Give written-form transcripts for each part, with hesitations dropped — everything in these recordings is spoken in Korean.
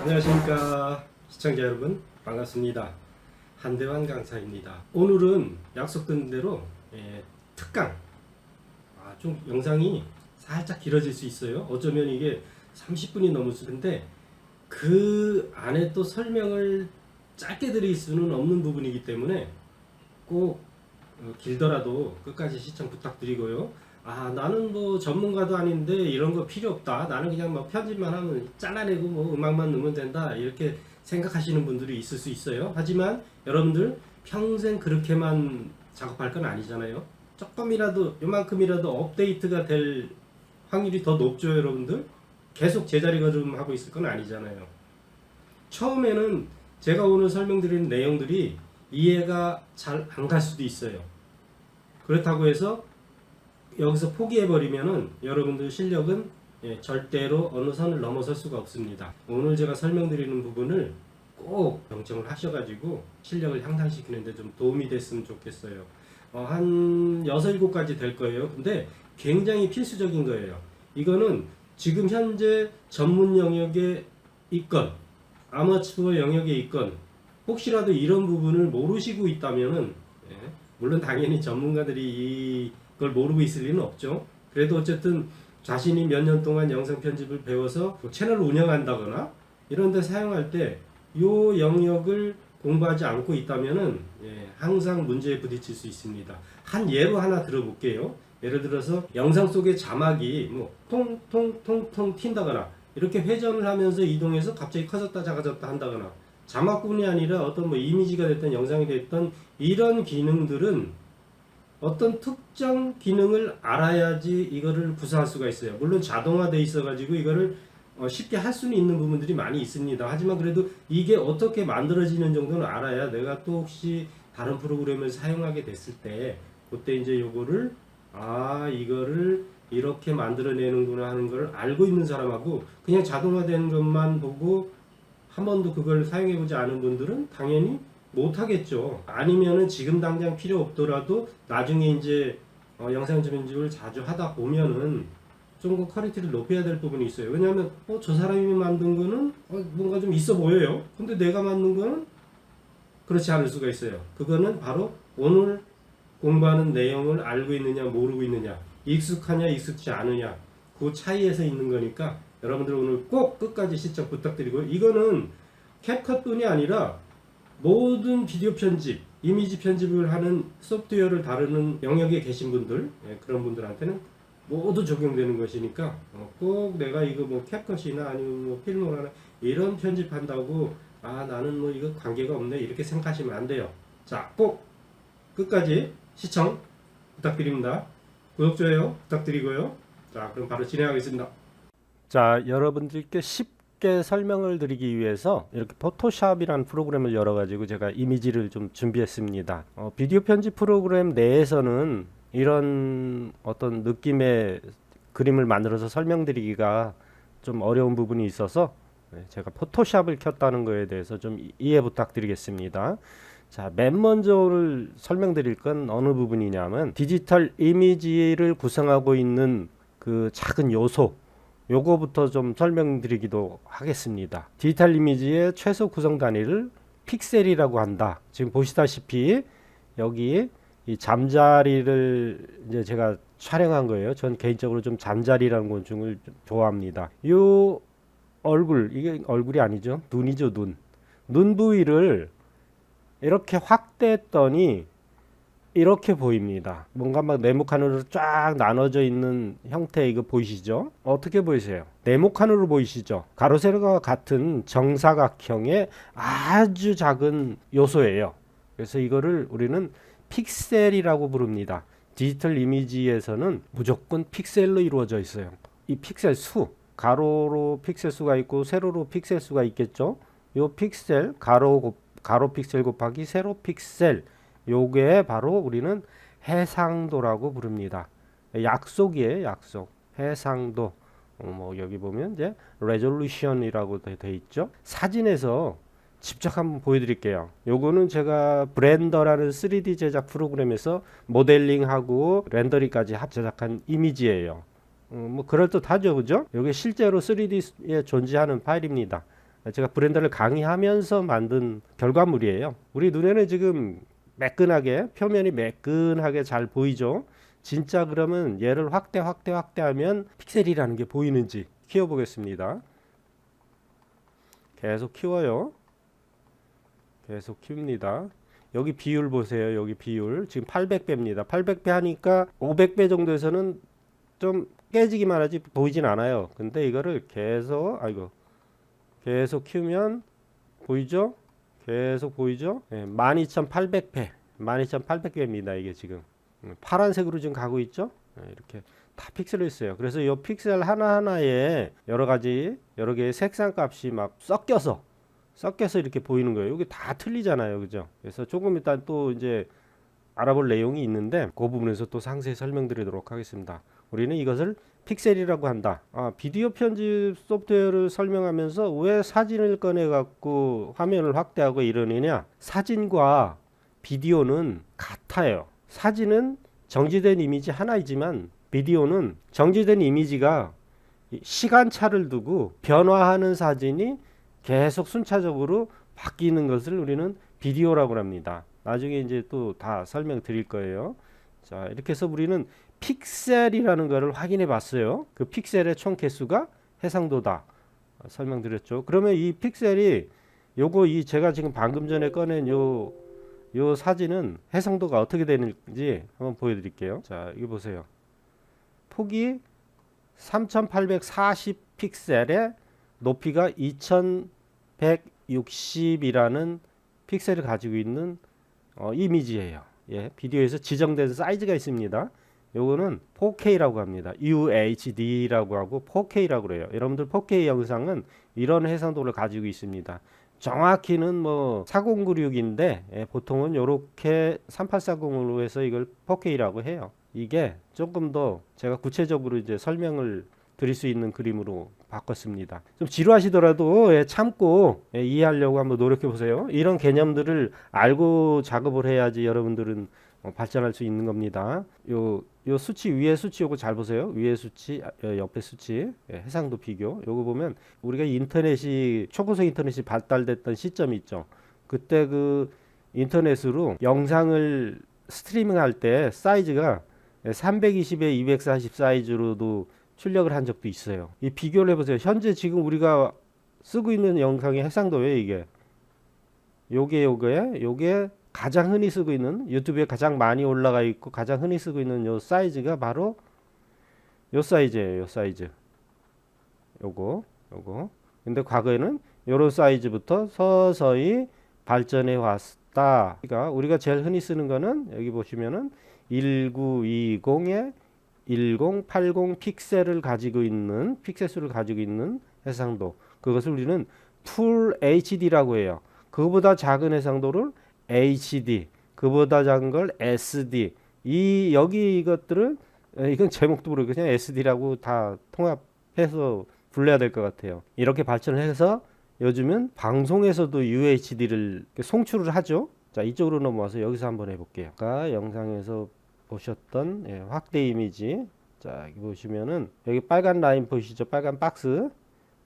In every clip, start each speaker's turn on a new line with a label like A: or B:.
A: 안녕하십니까 시청자 여러분, 반갑습니다. 한대환 강사입니다. 오늘은 약속된 대로 특강, 좀 영상이 살짝 길어질 수 있어요. 어쩌면 이게 30분이 넘을 수 있는데 그 안에 또 설명을 짧게 드릴 수는 없는 부분이기 때문에 꼭 길더라도 끝까지 시청 부탁드리고요. 나는 뭐 전문가도 아닌데 이런 거 필요 없다, 나는 그냥 뭐 편집만 하면 잘라내고 뭐 음악만 넣으면 된다, 이렇게 생각하시는 분들이 있을 수 있어요. 하지만 여러분들 평생 그렇게만 작업할 건 아니잖아요. 조금이라도 요만큼이라도 업데이트가 될 확률이 더 높죠. 여러분들 계속 제자리 걸음하고 있을 건 아니잖아요. 처음에는 제가 오늘 설명드리는 내용들이 이해가 잘 안 갈 수도 있어요. 그렇다고 해서 여기서 포기해버리면은 여러분들 실력은 절대로 어느 선을 넘어설 수가 없습니다. 오늘 제가 설명드리는 부분을 꼭 경청을 하셔가지고 실력을 향상시키는데 좀 도움이 됐으면 좋겠어요. 한 6, 7가지 될 거예요. 근데 굉장히 필수적인 거예요. 이거는 지금 현재 전문 영역에 있건 아마추어 영역에 있건 혹시라도 이런 부분을 모르시고 있다면은, 물론 당연히 전문가들이 이걸 모르고 있을 리는 없죠. 그래도 어쨌든 자신이 몇 년 동안 영상 편집을 배워서 채널을 운영한다거나 이런 데 사용할 때 이 영역을 공부하지 않고 있다면은 항상 문제에 부딪힐 수 있습니다. 한 예로 하나 들어볼게요. 예를 들어서 영상 속의 자막이 뭐 통통통통 튄다거나 이렇게 회전을 하면서 이동해서 갑자기 커졌다 작아졌다 한다거나, 자막뿐이 아니라 어떤 뭐 이미지가 됐든 영상이 됐든 이런 기능들은 어떤 특정 기능을 알아야지 이거를 구사할 수가 있어요. 물론 자동화돼 있어 가지고 이거를 쉽게 할 수는 있는 부분들이 많이 있습니다. 하지만 그래도 이게 어떻게 만들어지는 정도는 알아야 내가 또 혹시 다른 프로그램을 사용하게 됐을 때 그때 이제 요거를 이거를 이렇게 만들어내는구나 하는 걸 알고 있는 사람하고, 그냥 자동화된 것만 보고 한 번도 그걸 사용해보지 않은 분들은 당연히 못하겠죠. 아니면은 지금 당장 필요 없더라도 나중에 이제 영상 편집을 자주 하다 보면은 좀 더 퀄리티를 높여야 될 부분이 있어요. 왜냐하면 저 사람이 만든 거는 뭔가 좀 있어 보여요. 근데 내가 만든 거는 그렇지 않을 수가 있어요. 그거는 바로 오늘 공부하는 내용을 알고 있느냐 모르고 있느냐, 익숙하냐 익숙지 않으냐, 그 차이에서 있는 거니까 여러분들 오늘 꼭 끝까지 시청 부탁드리고, 이거는 캡컷뿐이 아니라 모든 비디오 편집, 이미지 편집을 하는 소프트웨어를 다루는 영역에 계신 분들, 그런 분들한테는 모두 적용되는 것이니까 꼭 내가 이거 뭐 캡컷이나 아니면 뭐 필모라나 이런 편집한다고 나는 뭐 이거 관계가 없네 이렇게 생각하시면 안 돼요. 자, 꼭 끝까지 시청 부탁드립니다. 구독, 좋아요 부탁드리고요. 자, 그럼 바로 진행하겠습니다. 자, 여러분들께 쉽게 설명을 드리기 위해서 이렇게 포토샵이라는 프로그램을 열어가지고 제가 이미지를 좀 준비했습니다. 비디오 편집 프로그램 내에서는 이런 어떤 느낌의 그림을 만들어서 설명드리기가 좀 어려운 부분이 있어서 제가 포토샵을 켰다는 거에 대해서 좀 이해 부탁드리겠습니다. 자, 맨 먼저 오늘 설명드릴 건 어느 부분이냐면 디지털 이미지를 구성하고 있는 그 작은 요소, 요거부터 좀 설명드리기도 하겠습니다. 디지털 이미지의 최소 구성 단위를 픽셀이라고 한다. 지금 보시다시피 여기 이 잠자리를 이제 제가 촬영한 거예요. 전 개인적으로 좀 잠자리라는 곤충을 좋아합니다. 요 얼굴, 이게 얼굴이 아니죠. 눈이죠, 눈. 눈 부위를 이렇게 확대했더니 이렇게 보입니다. 뭔가 막 네모칸으로 쫙 나눠져 있는 형태, 이거 보이시죠? 어떻게 보이세요? 네모칸으로 보이시죠? 가로 세로가 같은 정사각형의 아주 작은 요소예요. 그래서 이거를 우리는 픽셀이라고 부릅니다. 디지털 이미지에서는 무조건 픽셀로 이루어져 있어요. 이 픽셀 수, 가로로 픽셀 수가 있고 세로로 픽셀 수가 있겠죠. 요 픽셀, 가로 픽셀 곱하기 세로 픽셀, 요게 바로 우리는 해상도라고 부릅니다. 약속이에요, 약속. 해상도. 뭐 여기 보면 이제 레졸루션이라고 돼 있죠. 사진에서 직접 한번 보여드릴게요. 요거는 제가 블렌더라는 3D 제작 프로그램에서 모델링하고 렌더링까지 제작한 이미지예요. 뭐 그럴듯하죠, 그죠? 요게 실제로 3D에 존재하는 파일입니다. 제가 브랜드를 강의하면서 만든 결과물이에요. 우리 눈에는 지금 매끈하게, 표면이 매끈하게 잘 보이죠. 진짜 그러면 얘를 확대하면 픽셀이라는 게 보이는지 키워보겠습니다. 계속 키워요. 계속 키웁니다. 여기 비율 보세요. 여기 비율 지금 800배입니다. 800배 하니까 500배 정도에서는 좀 깨지기만 하지 보이진 않아요. 근데 이거를 계속 키우면 보이죠? 계속 보이죠? 네, 12800배 12800배입니다. 이게 지금 파란색으로 지금 가고 있죠? 네, 이렇게 다 픽셀로 있어요. 그래서 이 픽셀 하나하나에 여러 개의 색상 값이 막 섞여서 이렇게 보이는 거예요. 이게 다 틀리잖아요. 그죠? 그래서 조금 이따 또 이제 알아볼 내용이 있는데 그 부분에서 또 상세히 설명드리도록 하겠습니다. 우리는 이것을 픽셀이라고 한다. 비디오 편집 소프트웨어를 설명하면서 왜 사진을 꺼내 갖고 화면을 확대하고 이러느냐? 사진과 비디오는 같아요. 사진은 정지된 이미지 하나이지만 비디오는 정지된 이미지가 시간차를 두고 변화하는 사진이 계속 순차적으로 바뀌는 것을 우리는 비디오라고 합니다. 나중에 이제 또 다 설명드릴 거예요. 자, 이렇게 해서 우리는 픽셀이라는 것을 확인해 봤어요. 그 픽셀의 총 개수가 해상도다. 설명드렸죠. 그러면 이 픽셀이 제가 지금 방금 전에 꺼낸 요 사진은 해상도가 어떻게 되는지 한번 보여드릴게요. 자, 이거 보세요. 폭이 3840 픽셀에 높이가 2160이라는 픽셀을 가지고 있는 이미지예요. 예, 비디오에서 지정된 사이즈가 있습니다. 요거는 4K라고 합니다. UHD라고 하고 4K라고 그래요. 여러분들 4K 영상은 이런 해상도를 가지고 있습니다. 정확히는 뭐 4096인데 보통은 요렇게 3840으로 해서 이걸 4K라고 해요. 이게 조금 더 제가 구체적으로 이제 설명을 드릴 수 있는 그림으로 바꿨습니다. 좀 지루하시더라도 참고 이해하려고 한번 노력해 보세요. 이런 개념들을 알고 작업을 해야지 여러분들은 발전할 수 있는 겁니다. 요 수치 위에 수치 요거 잘 보세요. 위에 수치, 옆에 수치, 해상도 비교. 요거 보면 우리가 초고속 인터넷이 발달됐던 시점이 있죠. 그때 그 인터넷으로 영상을 스트리밍할 때 사이즈가 320에 240 사이즈로도 출력을 한 적도 있어요. 이 비교를 해보세요. 현재 지금 우리가 쓰고 있는 영상의 해상도예요. 이게 요게 가장 흔히 쓰고 있는, 유튜브에 가장 많이 올라가 있고 가장 흔히 쓰고 있는 요 사이즈가 바로 요 사이즈예요. 요 사이즈. 요거. 근데 과거에는 요런 사이즈부터 서서히 발전해 왔다. 그러니까 우리가 제일 흔히 쓰는 거는 여기 보시면은 1920에 1080 픽셀을 가지고 있는, 픽셀 수를 가지고 있는 해상도. 그것을 우리는 풀 HD라고 해요. 그보다 작은 해상도를 HD, 그보다 작은 걸 SD. 이것들은 이건 제목도 모르고 그냥 SD라고 다 통합해서 불러야 될 것 같아요. 이렇게 발전을 해서 요즘은 방송에서도 UHD를 송출을 하죠. 자, 이쪽으로 넘어와서 여기서 한번 해볼게요. 아까 영상에서 보셨던 확대 이미지. 자, 여기 보시면은 여기 빨간 라인 보이시죠? 빨간 박스.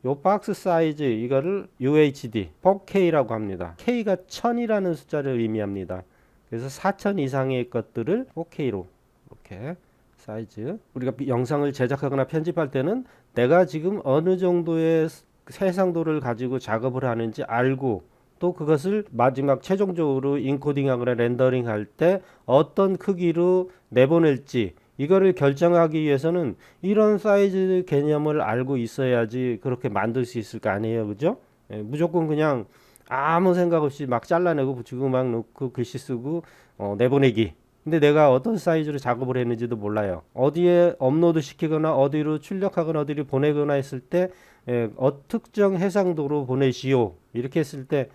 A: 요 박스 사이즈 이거를 UHD 4K라고 합니다. K가 1000이라는 숫자를 의미합니다. 그래서 4000 이상의 것들을 4K로 이렇게 사이즈. 우리가 영상을 제작하거나 편집할 때는 내가 지금 어느 정도의 해상도를 가지고 작업을 하는지 알고 또 그것을 마지막 최종적으로 인코딩하거나 렌더링 할 때 어떤 크기로 내보낼지 이거를 결정하기 위해서는 이런 사이즈 개념을 알고 있어야지 그렇게 만들 수 있을 거 아니에요. 그죠? 무조건 그냥 아무 생각 없이 막 잘라내고 붙이고 막 넣고 글씨 쓰고 내보내기. 근데 내가 어떤 사이즈로 작업을 했는지도 몰라요. 어디에 업로드 시키거나 어디로 출력하거나 어디로 보내거나 했을 때 특정 해상도로 보내시오. 이렇게 했을 때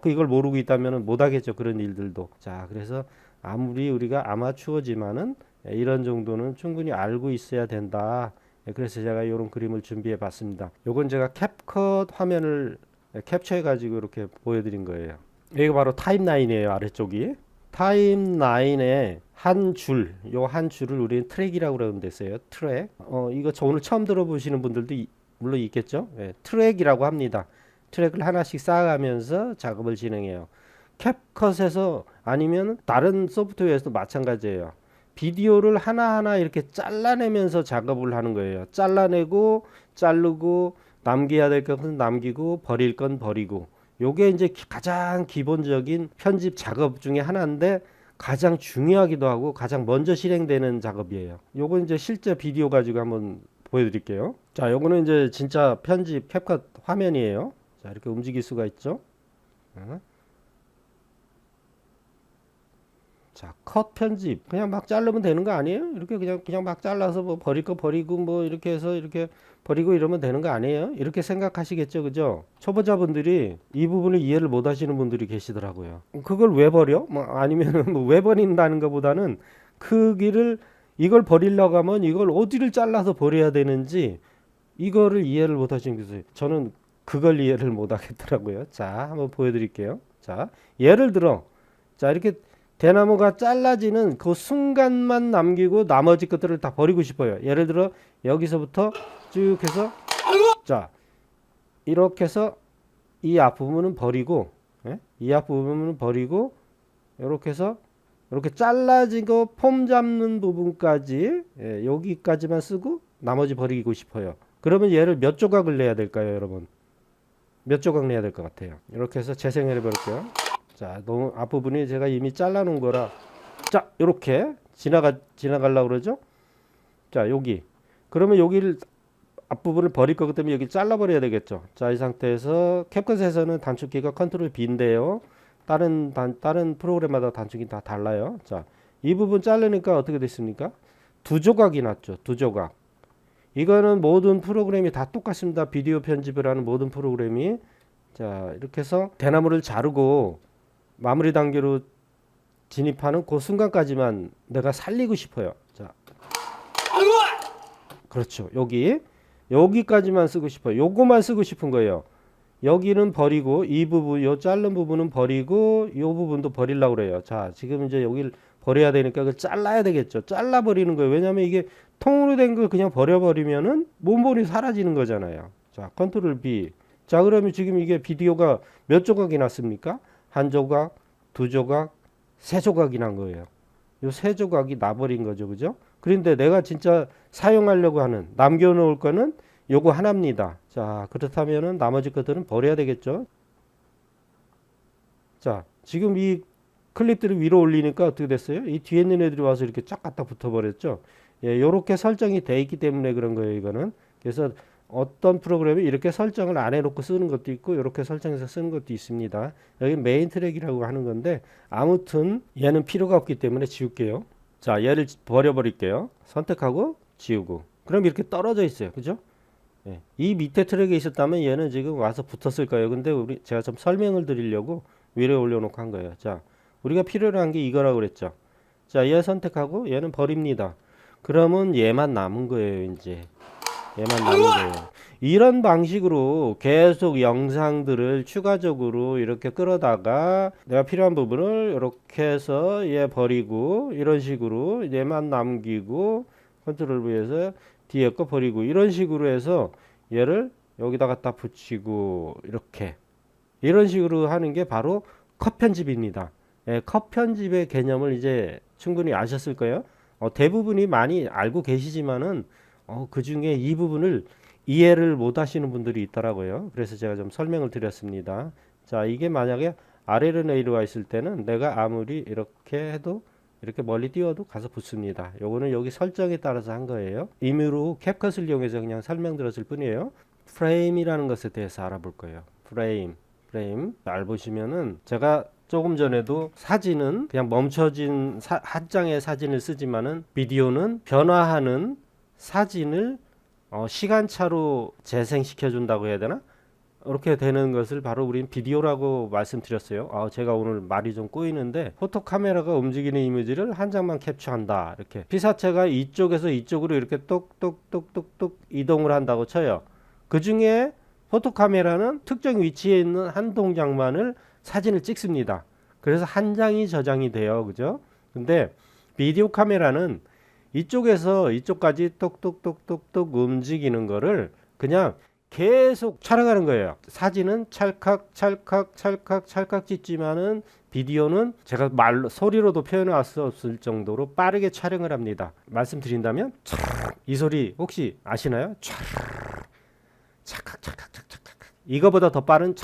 A: 이걸 모르고 있다면 못 하겠죠. 그런 일들도. 자, 그래서 아무리 우리가 아마추어지만은 이런 정도는 충분히 알고 있어야 된다. 그래서 제가 이런 그림을 준비해 봤습니다. 요건 제가 캡컷 화면을 캡처해 가지고 이렇게 보여드린 거예요. 이게 바로 타임라인이에요. 아래쪽이. 타임라인의 한 줄을 우리는 트랙이라고 그러는 데서요. 트랙. 이거 오늘 처음 들어보시는 분들도 물론 있겠죠. 트랙이라고 합니다.
B: 트랙을 하나씩 쌓아가면서 작업을 진행해요. 캡컷에서 아니면 다른 소프트웨어에서도 마찬가지예요. 비디오를 하나하나 이렇게 잘라내면서 작업을 하는 거예요. 잘라내고 자르고 남겨야 될 것은 남기고 버릴 건 버리고, 요게 이제 가장 기본적인 편집 작업 중에 하나인데 가장 중요하기도 하고 가장 먼저 실행되는 작업이에요. 요거 이제 실제 비디오 가지고 한번 보여드릴게요. 자, 요거는 이제 진짜 편집 캡컷 화면이에요. 자, 이렇게 움직일 수가 있죠. 자, 컷 편집 그냥 막 자르면 되는 거 아니에요? 이렇게 그냥 막 잘라서 뭐 버릴 거 버리고 뭐 이렇게 해서 이렇게 버리고 이러면 되는 거 아니에요? 이렇게 생각하시겠죠, 그죠? 초보자분들이 이 부분을 이해를 못 하시는 분들이 계시더라고요. 그걸 왜 버려? 뭐 아니면은 뭐 왜 버린다는 것보다는 크기를, 이걸 버리려고 하면 이걸 어디를 잘라서 버려야 되는지 이거를 이해를 못 하시는 거예요. 저는 그걸 이해를 못 하겠더라고요. 자, 한번 보여드릴게요. 자, 예를 들어, 자, 이렇게 대나무가 잘라지는 그 순간만 남기고 나머지 것들을 다 버리고 싶어요. 예를 들어 여기서부터 쭉 해서, 자, 이렇게 해서 이 앞부분은 버리고, 이 앞부분은 버리고, 이렇게 해서 이렇게 잘라진 거 폼 잡는 부분까지, 여기까지만 쓰고 나머지 버리고 싶어요. 그러면 얘를 몇 조각을 내야 될까요, 여러분? 몇 조각 내야 될 것 같아요? 이렇게 해서 재생을 해볼게요. 자, 너무 앞부분이 제가 이미 잘라놓은 거라, 자, 이렇게 지나가려고 그러죠. 자, 여기, 그러면 여기를 앞부분을 버릴 거기 때문에 여기 잘라버려야 되겠죠. 자, 이 상태에서 캡컷에서는 단축키가 컨트롤 B인데요. 다른 프로그램마다 단축키 다 달라요. 자, 이 부분 자르니까 어떻게 됐습니까? 두 조각이 났죠. 두 조각. 이거는 모든 프로그램이 다 똑같습니다. 비디오 편집을 하는 모든 프로그램이. 자, 이렇게 해서 대나무를 자르고 마무리 단계로 진입하는 그 순간까지만 내가 살리고 싶어요. 자, 그렇죠. 여기까지만 쓰고 싶어요. 요거만 쓰고 싶은 거예요. 여기는 버리고 이 부분, 요 자른 부분은 버리고 요 부분도 버리려고 그래요. 자, 지금 이제 여기를 버려야 되니까 그걸 잘라야 되겠죠. 잘라 버리는 거예요. 왜냐하면 이게 통으로 된 걸 그냥 버려버리면은 몸본이 사라지는 거잖아요. 자, 컨트롤 B. 자, 그러면 지금 이게 비디오가 몇 조각이 났습니까? 한 조각, 두 조각, 세 조각이 난 거예요. 요 세 조각이 나버린 거죠, 그죠? 그런데 내가 진짜 사용하려고 하는, 남겨놓을 거는 요거 하나입니다. 자, 그렇다면은 나머지 것들은 버려야 되겠죠. 자, 지금 이 클립들을 위로 올리니까 어떻게 됐어요? 이 뒤에 있는 애들이 와서 이렇게 쫙 갖다 붙어버렸죠. 예, 요렇게 설정이 돼 있기 때문에 그런 거예요, 이거는. 그래서 어떤 프로그램이 이렇게 설정을 안 해놓고 쓰는 것도 있고 이렇게 설정해서 쓰는 것도 있습니다. 여기 메인 트랙이라고 하는 건데 아무튼 얘는 필요가 없기 때문에 지울게요. 자, 얘를 버려버릴게요. 선택하고 지우고. 그럼 이렇게 떨어져 있어요, 그죠? 예, 이 밑에 트랙에 있었다면 얘는 지금 와서 붙었을 거예요. 근데 제가 좀 설명을 드리려고 위로 올려놓고 한 거예요. 자, 우리가 필요로 한 게 이거라고 그랬죠. 자, 얘 선택하고 얘는 버립니다. 그러면 얘만 남은 거예요, 이제. 얘만 남은 거예요. 이런 방식으로 계속 영상들을 추가적으로 이렇게 끌어다가 내가 필요한 부분을 이렇게 해서 얘 버리고 이런 식으로 얘만 남기고 컨트롤 V에서 뒤에 거 버리고 이런 식으로 해서 얘를 여기다 갖다 붙이고 이렇게 이런 식으로 하는 게 바로 컷 편집입니다. 예, 컷 편집의 개념을 이제 충분히 아셨을 거예요. 대부분이 많이 알고 계시지만은 그 중에 이 부분을 이해를 못 하시는 분들이 있더라고요. 그래서 제가 좀 설명을 드렸습니다. 자, 이게 만약에 아래로 내려와 있을 때는 내가 아무리 이렇게 해도 이렇게 멀리 띄워도 가서 붙습니다. 요거는 여기 설정에 따라서 한 거예요. 임의로 캡컷을 이용해서 그냥 설명드렸을 뿐이에요. 프레임이라는 것에 대해서 알아볼 거예요. 프레임. 잘 보시면은 제가 조금 전에도 사진은 그냥 멈춰진 한 장의 사진을 쓰지만은 비디오는 변화하는 사진을 시간차로 재생시켜 준다고 해야 되나? 이렇게 되는 것을 바로 우리는 비디오라고 말씀드렸어요. 제가 오늘 말이 좀 꼬이는데 포토 카메라가 움직이는 이미지를 한 장만 캡처한다. 이렇게 피사체가 이쪽에서 이쪽으로 이렇게 똑똑똑똑똑 이동을 한다고 쳐요. 그 중에 포토 카메라는 특정 위치에 있는 한 동작만을 사진을 찍습니다. 그래서 한 장이 저장이 돼요. 그죠? 근데 비디오 카메라는 이쪽에서 이쪽까지 똑똑똑똑똑 움직이는 거를 그냥 계속 촬영하는 거예요. 사진은 찰칵 찰칵 찰칵 찰칵 찍지만은 비디오는 제가 말로 소리로도 표현할 수 없을 정도로 빠르게 촬영을 합니다. 말씀드린다면 이 소리 혹시 아시나요? 찰칵 찰칵 찰칵 찰칵. 이거보다 더 빠른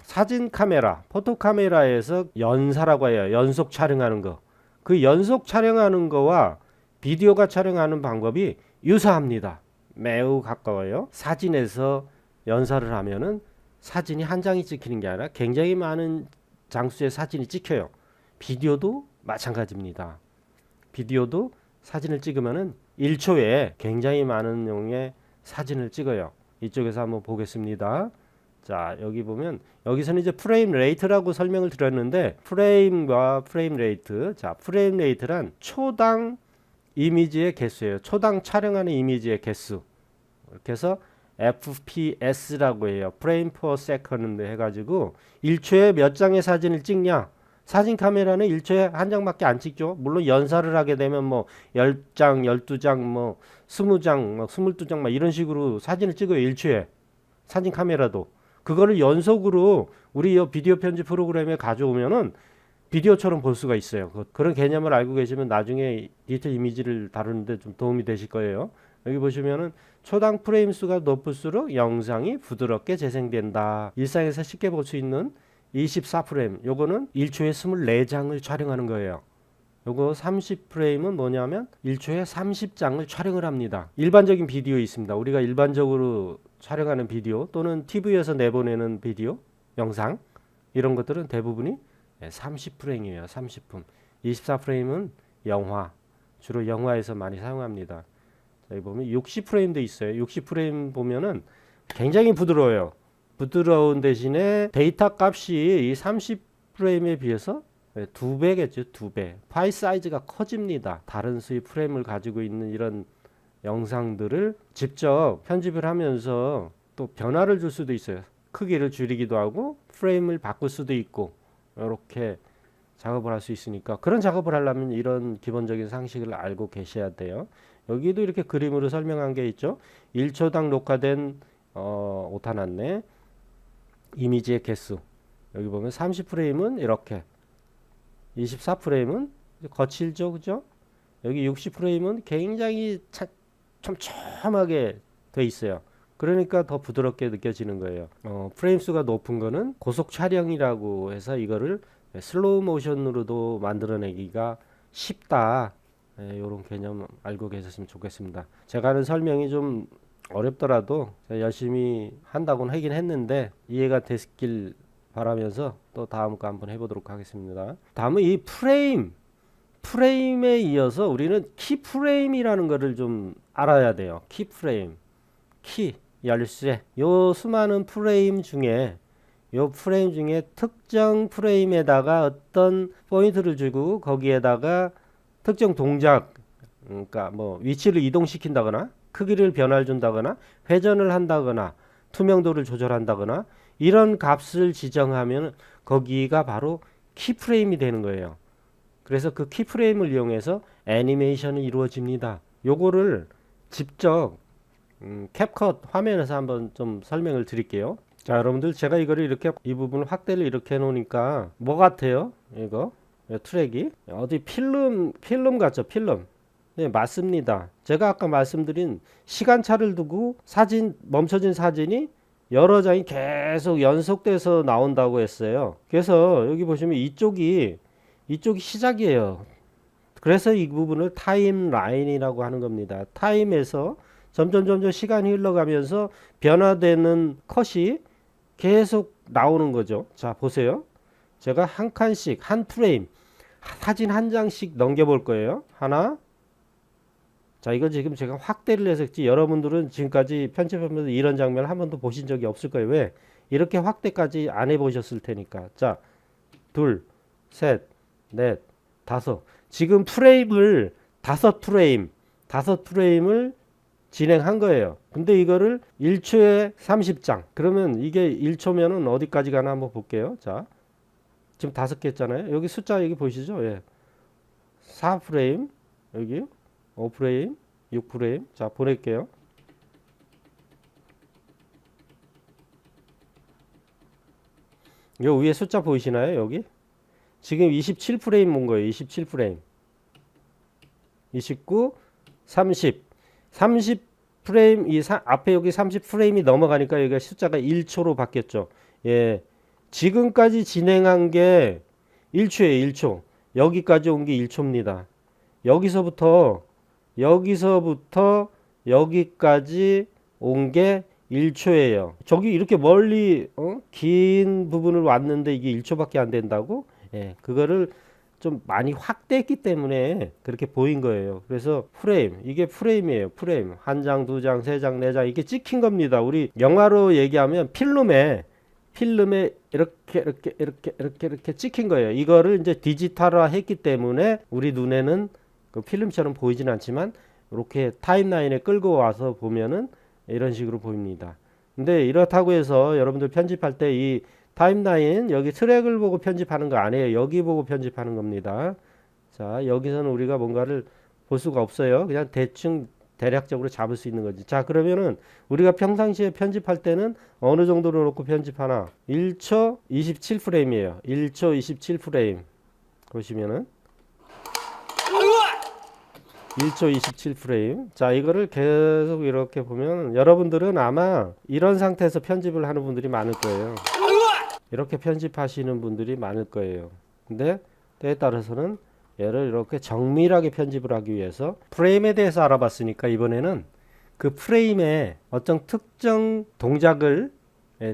B: 사진 카메라, 포토 카메라에서 연사라고 해요. 연속 촬영하는 거. 그 연속 촬영하는 거와 비디오가 촬영하는 방법이 유사합니다. 매우 가까워요. 사진에서 연사를 하면은 사진이 한 장이 찍히는 게 아니라 굉장히 많은 장수의 사진이 찍혀요. 비디오도 마찬가지입니다. 비디오도 사진을 찍으면은 1초에 굉장히 많은 용의 사진을 찍어요. 이쪽에서 한번 보겠습니다. 자, 여기 보면 여기서는 이제 프레임 레이트라고 설명을 드렸는데 프레임과 프레임 레이트. 자, 프레임 레이트란 초당 이미지의 개수예요. 초당 촬영하는 이미지의 개수. 이렇게 해서 FPS라고 해요. 프레임 per second 해가지고 1초에 몇 장의 사진을 찍냐. 사진 카메라는 1초에 한 장밖에 안 찍죠. 물론 연사를 하게 되면 뭐 10장, 12장, 뭐 20장, 뭐 22장 막 이런 식으로 사진을 찍어요. 1초에. 사진 카메라도. 그거를 연속으로 우리 이 비디오 편집 프로그램에 가져오면은 비디오처럼 볼 수가 있어요. 그런 개념을 알고 계시면 나중에 디지털 이미지를 다루는데 좀 도움이 되실 거예요. 여기 보시면은 초당 프레임 수가 높을수록 영상이 부드럽게 재생된다. 일상에서 쉽게 볼 수 있는 24프레임. 요거는 1초에 24장을 촬영하는 거예요. 요거 30프레임은 뭐냐면 1초에 30장을 촬영을 합니다. 일반적인 비디오 있습니다. 우리가 일반적으로 촬영하는 비디오 또는 TV에서 내보내는 비디오, 영상 이런 것들은 대부분이 30프레임이에요. 30분. 24프레임은 영화. 주로 영화에서 많이 사용합니다. 여기 보면 60프레임도 있어요. 60프레임 보면은 굉장히 부드러워요. 부드러운 대신에 데이터 값이 이 30프레임에 비해서 2배겠죠. 2배. 파일 사이즈가 커집니다. 다른 수의 프레임을 가지고 있는 이런 영상들을 직접 편집을 하면서 또 변화를 줄 수도 있어요. 크기를 줄이기도 하고 프레임을 바꿀 수도 있고 이렇게 작업을 할 수 있으니까 그런 작업을 하려면 이런 기본적인 상식을 알고 계셔야 돼요. 여기도 이렇게 그림으로 설명한 게 있죠. 1초당 녹화된 오타 났네. 이미지의 개수. 여기 보면 30프레임은 이렇게 24프레임은 거칠죠. 그죠? 여기 60프레임은 굉장히 촘촘하게 돼 있어요. 그러니까 더 부드럽게 느껴지는 거예요. 프레임 수가 높은 거는 고속 촬영이라고 해서 이거를 슬로우 모션으로도 만들어내기가 쉽다. 이런 개념 알고 계셨으면 좋겠습니다. 제가 하는 설명이 좀 어렵더라도 제가 열심히 한다고는 하긴 했는데 이해가 됐길 바라면서 또 다음 거 한번 해보도록 하겠습니다. 다음은 이 프레임에 이어서 우리는 키 프레임이라는 거를 좀 알아야 돼요. 키 프레임, 키, 열쇠. 요 수많은 프레임 중에 특정 프레임에다가 어떤 포인트를 주고 거기에다가 특정 동작, 그러니까 뭐 위치를 이동시킨다거나 크기를 변화를 준다거나 회전을 한다거나 투명도를 조절한다거나 이런 값을 지정하면 거기가 바로 키프레임이 되는 거예요. 그래서 그 키프레임을 이용해서 애니메이션이 이루어집니다. 요거를 직접 캡컷 화면에서 한번 좀 설명을 드릴게요. 자, 여러분들 제가 이거를 이렇게 이 부분을 확대를 이렇게 해 놓으니까 뭐 같아요? 이거 트랙이 어디 필름 같죠? 필름. 네, 맞습니다. 제가 아까 말씀드린 시간차를 두고 멈춰진 사진이 여러 장이 계속 연속돼서 나온다고 했어요. 그래서 여기 보시면 이쪽이 시작이에요. 그래서 이 부분을 타임라인이라고 하는 겁니다. 타임에서 점점 시간이 흘러가면서 변화되는 컷이 계속 나오는 거죠. 자, 보세요. 제가 한 칸씩, 한 프레임, 사진 한 장씩 넘겨볼 거예요. 하나. 자, 이건 지금 제가 확대를 해서 여러분들은 지금까지 편집하면서 이런 장면을 한 번도 보신 적이 없을 거예요. 왜? 이렇게 확대까지 안 해보셨을 테니까. 자, 둘, 셋, 넷, 다섯. 지금 프레임을 다섯 프레임을 진행한 거예요. 근데 이거를 1초에 30장. 그러면 이게 1초면은 어디까지 가나 한번 볼게요. 자, 지금 5개 했잖아요. 여기 숫자 여기 보시죠? 예. 4프레임, 여기 5프레임, 6프레임. 자, 보낼게요. 요 위에 숫자 보이시나요? 여기 지금 27프레임 온 거예요. 27프레임 29 30 30프레임 앞에 여기 30프레임이 넘어가니까 여기가 숫자가 1초로 바뀌었죠. 예, 지금까지 진행한 게 1초예요. 1초. 여기까지 온 게 1초입니다. 여기서부터 여기까지 온 게 1초예요. 저기 이렇게 멀리 긴 부분을 왔는데 이게 1초밖에 안 된다고? 예, 그거를 좀 많이 확대했기 때문에 그렇게 보인 거예요. 그래서 이게 프레임이에요. 프레임. 한 장, 두 장, 세 장, 네 장 이게 찍힌 겁니다. 우리 영화로 얘기하면 필름에 이렇게 찍힌 거예요. 이거를 이제 디지털화 했기 때문에 우리 눈에는 그 필름처럼 보이진 않지만 이렇게 타임라인에 끌고 와서 보면은 이런 식으로 보입니다. 근데 이렇다고 해서 여러분들 편집할 때 이 타임라인 여기 트랙을 보고 편집하는 거 아니에요. 여기 보고 편집하는 겁니다. 자, 여기서는 우리가 뭔가를 볼 수가 없어요. 그냥 대충 대략적으로 잡을 수 있는 거지. 자, 그러면은 우리가 평상시에 편집할 때는 어느 정도로 놓고 편집하나? 1초 27프레임이에요. 1초 27프레임. 보시면은 1초 27프레임. 자, 이거를 계속 이렇게 보면 여러분들은 아마 이런 상태에서 편집을 하는 분들이 많을 거예요. 이렇게 편집하시는 분들이 많을 거예요. 근데 때에 따라서는 얘를 이렇게 정밀하게 편집을 하기 위해서 프레임에 대해서 알아봤으니까 이번에는 그 프레임에 어떤 특정 동작을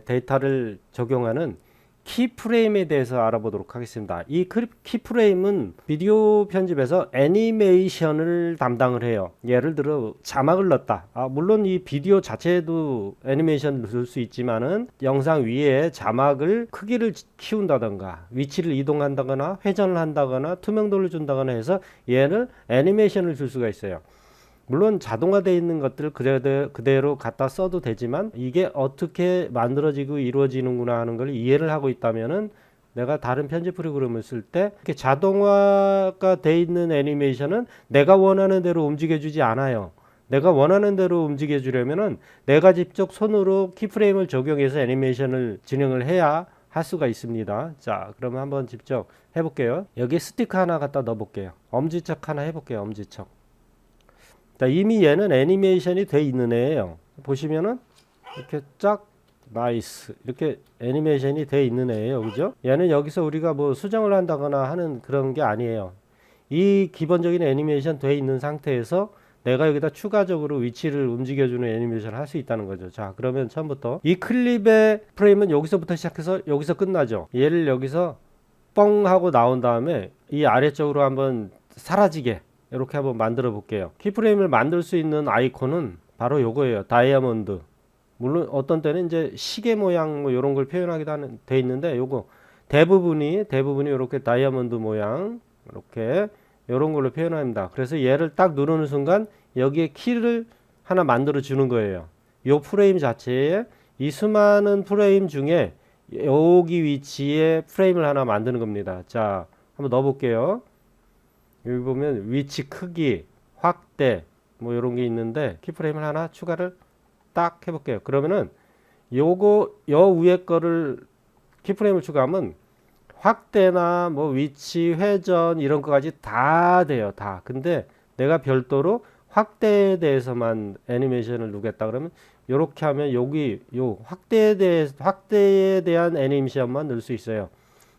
B: 데이터를 적용하는 키프레임에 대해서 알아보도록 하겠습니다. 이 키프레임은 비디오 편집에서 애니메이션을 담당을 해요. 예를 들어 자막을 넣었다. 물론 이 비디오 자체에도 애니메이션을 넣을 수 있지만은 영상 위에 자막을 크기를 키운다던가 위치를 이동한다거나 회전을 한다거나 투명도를 준다거나 해서 얘를 애니메이션을 줄 수가 있어요. 물론 자동화되어 있는 것들을 그대로 갖다 써도 되지만 이게 어떻게 만들어지고 이루어지는구나 하는 걸 이해를 하고 있다면은 내가 다른 편집 프로그램을 쓸 때 이렇게 자동화가 돼 있는 애니메이션은 내가 원하는 대로 움직여 주지 않아요. 내가 원하는 대로 움직여 주려면은 내가 직접 손으로 키프레임을 적용해서 애니메이션을 진행을 해야 할 수가 있습니다. 자, 그러면 한번 직접 해볼게요. 여기 스티커 하나 갖다 넣어 볼게요. 엄지척 하나 해볼게요. 엄지척. 자, 이미 얘는 애니메이션이 돼 있는 애예요. 보시면은 이렇게 쫙 나이스 이렇게 애니메이션이 돼 있는 애예요. 그죠? 얘는 여기서 우리가 뭐 수정을 한다거나 하는 그런 게 아니에요. 이 기본적인 애니메이션 돼 있는 상태에서 내가 여기다 추가적으로 위치를 움직여주는 애니메이션을 할 수 있다는 거죠. 자, 그러면 처음부터 이 클립의 프레임은 여기서부터 시작해서 여기서 끝나죠. 얘를 여기서 뻥 하고 나온 다음에 이 아래쪽으로 한번 사라지게 이렇게 한번 만들어 볼게요. 키프레임을 만들 수 있는 아이콘은 바로 요거예요. 다이아몬드. 물론 어떤 때는 이제 시계 모양 뭐 이런 걸 표현하기도 돼 있는데 요거 대부분이 이렇게 다이아몬드 모양 이렇게 이런 걸로 표현합니다. 그래서 얘를 딱 누르는 순간 여기에 키를 하나 만들어 주는 거예요. 요 프레임 자체에 이 수많은 프레임 중에 여기 위치에 프레임을 하나 만드는 겁니다. 자, 한번 넣어 볼게요. 여기 보면 위치 크기, 확대 뭐 이런 게 있는데 키프레임을 하나 추가를 딱 해볼게요. 그러면은 요 위에 거를 키프레임을 추가하면 확대나 뭐 위치, 회전 이런 거까지 다 돼요. 다. 근데 내가 별도로 확대에 대해서만 애니메이션을 누겠다 그러면 요렇게 하면 여기 요 확대에 대한 애니메이션만 넣을 수 있어요.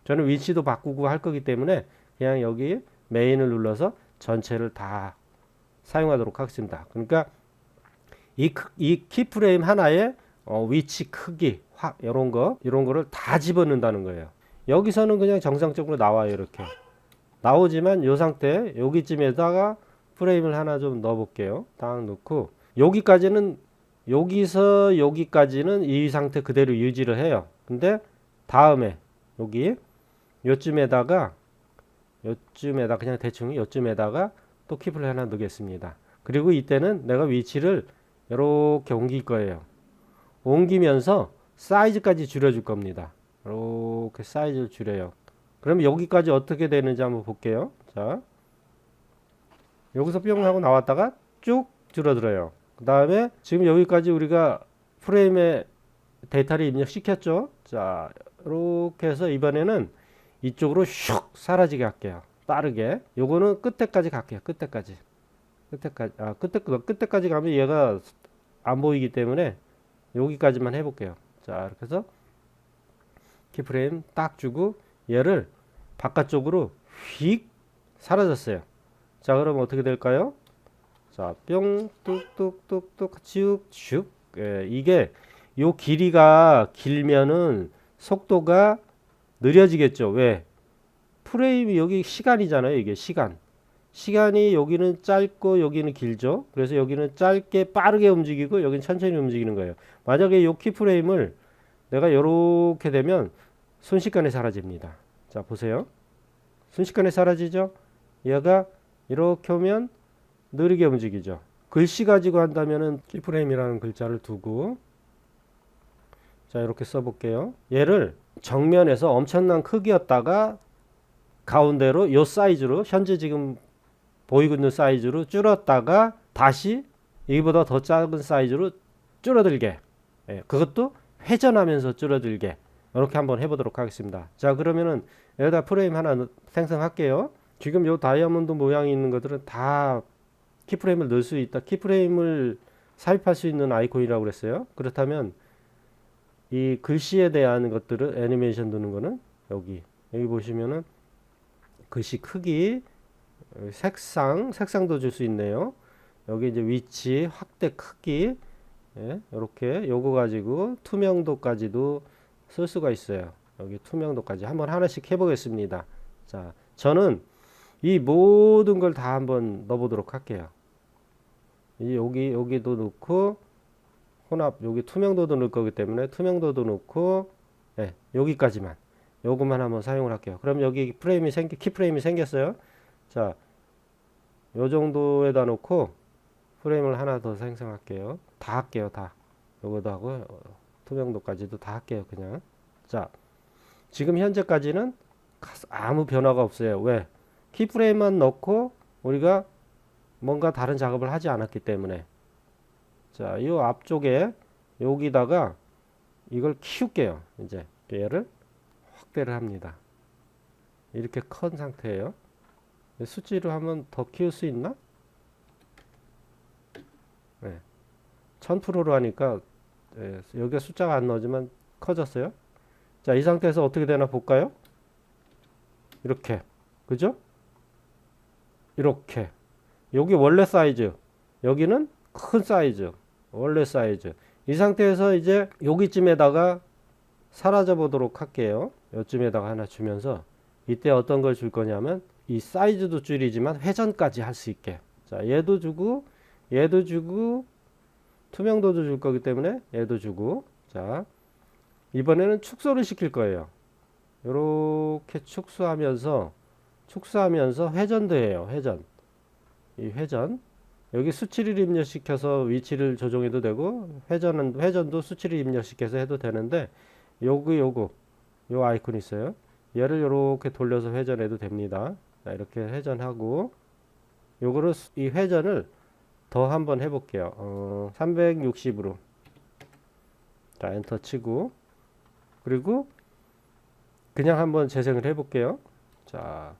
B: 저는 위치도 바꾸고 할 거기 때문에 그냥 여기 메인을 눌러서 전체를 다 사용하도록 하겠습니다. 그러니까 이 키프레임 하나에 위치 크기 이런 거를 다 집어넣는다는 거예요. 여기서는 그냥 정상적으로 나와요. 이렇게 나오지만 이 상태 여기쯤에다가 프레임을 하나 좀 넣어 볼게요. 딱 넣고 여기서 여기까지는 이 상태 그대로 유지를 해요. 근데 다음에 요쯤에다가 그냥 대충 요쯤에다가 또 키프레임 하나 넣겠습니다. 그리고 이때는 내가 위치를 이렇게 옮길 거예요. 옮기면서 사이즈까지 줄여줄 겁니다. 이렇게 사이즈를 줄여요. 그러면 여기까지 어떻게 되는지 한번 볼게요. 자, 여기서 뿅 하고 나왔다가 쭉 줄어들어요. 그 다음에 지금 여기까지 우리가 프레임에 데이터를 입력시켰죠. 자, 이렇게 해서 이번에는 이쪽으로 슉 사라지게 할게요. 빠르게. 요거는 끝에까지 갈게요. 끝에까지. 끝에까지 가면 얘가 안 보이기 때문에 여기까지만 해볼게요. 자, 이렇게 해서 키프레임 딱 주고 얘를 바깥쪽으로 휙 사라졌어요. 자, 그럼 어떻게 될까요? 자, 뿅, 뚝뚝뚝뚝, 쭉. 예, 이게 요 길이가 길면은 속도가 느려지겠죠. 왜? 프레임이 여기 시간이잖아요. 이게 시간. 시간이 여기는 짧고 여기는 길죠. 그래서 여기는 짧게 빠르게 움직이고 여기는 천천히 움직이는 거예요. 만약에 요 키프레임을 내가 이렇게 되면 순식간에 사라집니다. 자, 보세요. 순식간에 사라지죠. 얘가 이렇게 오면 느리게 움직이죠. 글씨 가지고 한다면은 키프레임이라는 글자를 두고 자, 이렇게 써볼게요. 얘를 정면에서 엄청난 크기였다가 가운데로 요 사이즈로 현재 지금 보이고 있는 사이즈로 줄었다가 다시 이보다 더 작은 사이즈로 줄어들게, 예, 그것도 회전하면서 줄어들게 이렇게 한번 해보도록 하겠습니다. 자, 그러면은 여기다 프레임 하나 생성할게요. 지금 요 다이아몬드 모양이 있는 것들은 다 키프레임을 넣을 수 있다. 키프레임을 삽입할 수 있는 아이콘이라고 그랬어요. 그렇다면 이 글씨에 대한 것들을 애니메이션 두는 거는 여기 보시면은 글씨 크기, 색상도 줄 수 있네요. 여기 이제 위치, 확대 크기, 예, 이렇게 요거 가지고 투명도까지도 쓸 수가 있어요. 여기 투명도까지 한번 하나씩 해보겠습니다. 자, 저는 이 모든 걸 다 한번 넣어보도록 할게요. 여기도 넣고 혼합, 여기 투명도도 넣을 거기 때문에 투명도도 넣고, 예, 여기까지만 요것만 한번 사용을 할게요. 그럼 여기 키프레임이 생겼어요. 자, 요 정도에다 놓고 프레임을 하나 더 생성할게요. 다 할게요. 다. 요거도 하고 투명도까지도 다 할게요. 그냥. 자, 지금 현재까지는 아무 변화가 없어요. 왜? 키프레임만 넣고 우리가 뭔가 다른 작업을 하지 않았기 때문에. 자, 이 앞쪽에 여기다가 이걸 키울게요. 이제 얘를 확대를 합니다. 이렇게 큰 상태예요. 수치로 한번 더 키울 수 있나? 네. 1000%로 하니까, 예, 여기가 숫자가 안 나오지만 커졌어요. 자, 이 상태에서 어떻게 되나 볼까요? 이렇게. 그죠? 이렇게. 여기 원래 사이즈, 여기는 큰 사이즈, 원래 사이즈. 이 상태에서 이제 여기쯤에다가 사라져 보도록 할게요. 요쯤에다가 하나 주면서 이때 어떤 걸 줄 거냐면 이 사이즈도 줄이지만 회전까지 할 수 있게. 자, 얘도 주고 투명도도 줄 거기 때문에 얘도 주고. 자, 이번에는 축소를 시킬 거예요. 요렇게 축소하면서 회전도 해요. 이 회전. 여기 수치를 입력시켜서 위치를 조정해도 되고 회전도 수치를 입력시켜서 해도 되는데 요거 요 아이콘 있어요. 얘를 이렇게 돌려서 회전해도 됩니다. 자, 이렇게 회전하고 요거를 이 회전을 더 한번 해볼게요. 360으로 자, 엔터 치고 그리고 그냥 한번 재생을 해볼게요. 자,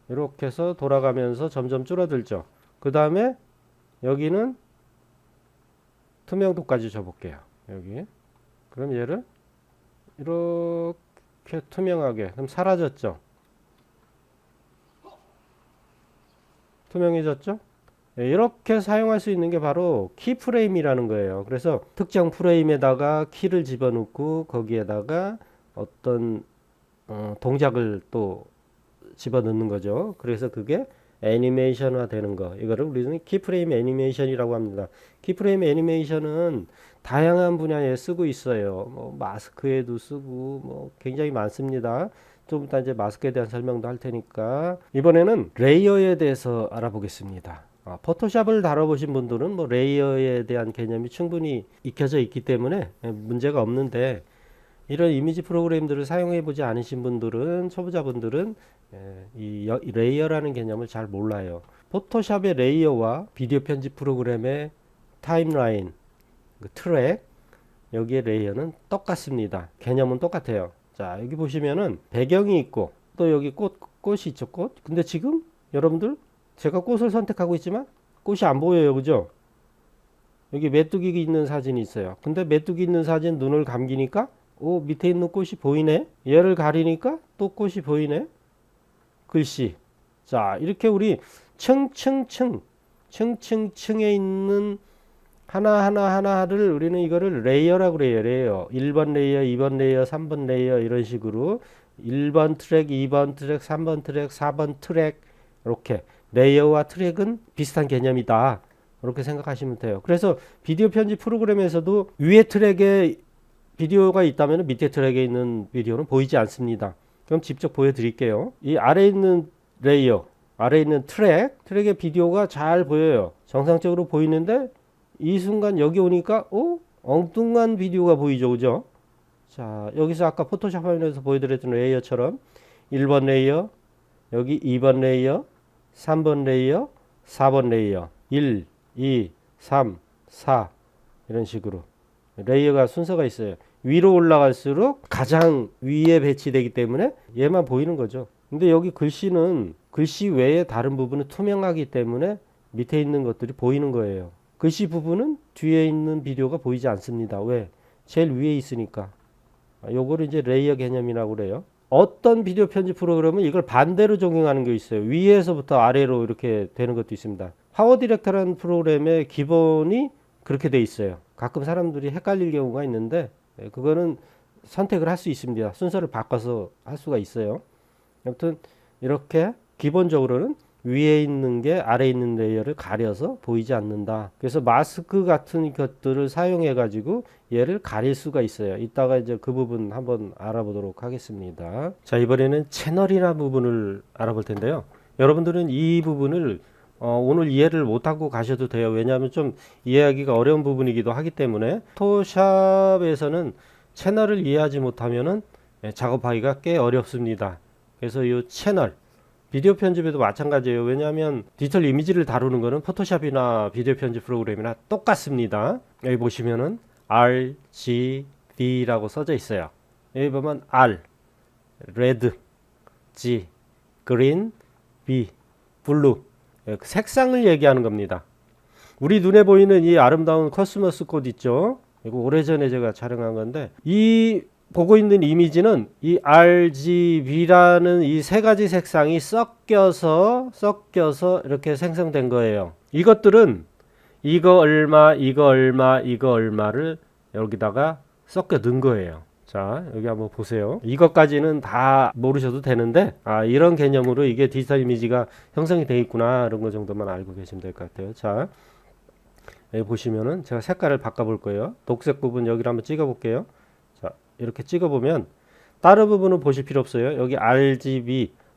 B: 이렇게 해서 돌아가면서 점점 줄어들죠. 그 다음에 여기는 투명도까지 줘볼게요. 여기. 그럼 얘를 이렇게 투명하게. 그럼 사라졌죠. 투명해졌죠. 네, 이렇게 사용할 수 있는 게 바로 키프레임이라는 거예요. 그래서 특정 프레임에다가 키를 집어넣고 거기에다가 어떤 동작을 또 집어넣는 거죠. 그래서 그게 애니메이션화 되는 거. 이거를 우리는 키프레임 애니메이션이라고 합니다. 키프레임 애니메이션은 다양한 분야에 쓰고 있어요. 뭐 마스크에도 쓰고 뭐 굉장히 많습니다. 좀 이따 이제 마스크에 대한 설명도 할 테니까 이번에는 레이어에 대해서 알아보겠습니다. 포토샵을 다뤄보신 분들은 뭐 레이어에 대한 개념이 충분히 익혀져 있기 때문에 문제가 없는데 이런 이미지 프로그램들을 사용해 보지 않으신 분들은 초보자분들은 이 레이어라는 개념을 잘 몰라요. 포토샵의 레이어와 비디오 편집 프로그램의 타임라인, 그 트랙 여기에 레이어는 똑같습니다. 개념은 똑같아요. 자, 여기 보시면은 배경이 있고 또 여기 꽃이 있죠. 꽃. 근데 지금 여러분들 제가 꽃을 선택하고 있지만 꽃이 안 보여요. 그죠? 여기 메뚜기 있는 사진이 있어요. 근데 메뚜기 있는 사진 눈을 감기니까 오, 밑에 있는 꽃이 보이네. 얘를 가리니까 또 꽃이 보이네. 글씨. 자, 이렇게 우리 층층층에 있는 하나를 우리는 이거를 레이어라고 그래요. 레이어. 1번 레이어, 2번 레이어, 3번 레이어 이런 식으로 1번 트랙, 2번 트랙, 3번 트랙, 4번 트랙 이렇게 레이어와 트랙은 비슷한 개념이다. 이렇게 생각하시면 돼요. 그래서 비디오 편집 프로그램에서도 위에 트랙에 비디오가 있다면 밑에 트랙에 있는 비디오는 보이지 않습니다. 그럼 직접 보여드릴게요. 이 아래에 있는 레이어, 아래에 있는 트랙의 비디오가 잘 보여요. 정상적으로 보이는데 이 순간 여기 오니까 엉뚱한 비디오가 보이죠. 그죠? 자, 여기서 아까 포토샵 화면에서 보여드렸던 레이어처럼 1번 레이어, 여기 2번 레이어, 3번 레이어, 4번 레이어, 1, 2, 3, 4 이런 식으로 레이어가 순서가 있어요. 위로 올라갈수록 가장 위에 배치되기 때문에 얘만 보이는 거죠. 근데 여기 글씨는 글씨 외에 다른 부분은 투명하기 때문에 밑에 있는 것들이 보이는 거예요. 글씨 부분은 뒤에 있는 비디오가 보이지 않습니다. 왜? 제일 위에 있으니까. 요거를 이제 레이어 개념이라고 그래요. 어떤 비디오 편집 프로그램은 이걸 반대로 적용하는 게 있어요. 위에서부터 아래로 이렇게 되는 것도 있습니다. 파워 디렉터라는 프로그램의 기본이 그렇게 돼 있어요. 가끔 사람들이 헷갈릴 경우가 있는데 그거는 선택을 할 수 있습니다. 순서를 바꿔서 할 수가 있어요. 아무튼 이렇게 기본적으로는 위에 있는 게 아래에 있는 레이어를 가려서 보이지 않는다. 그래서 마스크 같은 것들을 사용해 가지고 얘를 가릴 수가 있어요. 이따가 이제 그 부분 한번 알아보도록 하겠습니다. 자, 이번에는 채널이나 부분을 알아볼 텐데요. 여러분들은 이 부분을 오늘 이해를 못하고 가셔도 돼요. 왜냐하면 좀 이해하기가 어려운 부분이기도 하기 때문에 포토샵에서는 채널을 이해하지 못하면은 작업하기가 꽤 어렵습니다. 그래서 이 채널 비디오 편집에도 마찬가지예요. 왜냐하면 디지털 이미지를 다루는 거는 포토샵이나 비디오 편집 프로그램이나 똑같습니다. 여기 보시면은 RGB라고 써져 있어요. 여기 보면 R, 레드, G, 그린, B, 블루 색상을 얘기하는 겁니다. 우리 눈에 보이는 이 아름다운 코스모스 꽃 있죠? 이거 오래전에 제가 촬영한 건데 이 보고 있는 이미지는 이 RGB라는 이 세 가지 색상이 섞여서 이렇게 생성된 거예요. 이것들은 이거 얼마, 이거 얼마, 이거 얼마를 여기다가 섞여 넣은 거예요. 자, 여기 한번 보세요. 이것까지는 다 모르셔도 되는데 이런 개념으로 이게 디지털 이미지가 형성이 되어 있구나 이런 거 정도만 알고 계시면 될 것 같아요. 자, 여기 보시면은 제가 색깔을 바꿔볼 거예요. 녹색 부분 여기를 한번 찍어 볼게요. 자, 이렇게 찍어 보면 다른 부분은 보실 필요 없어요. 여기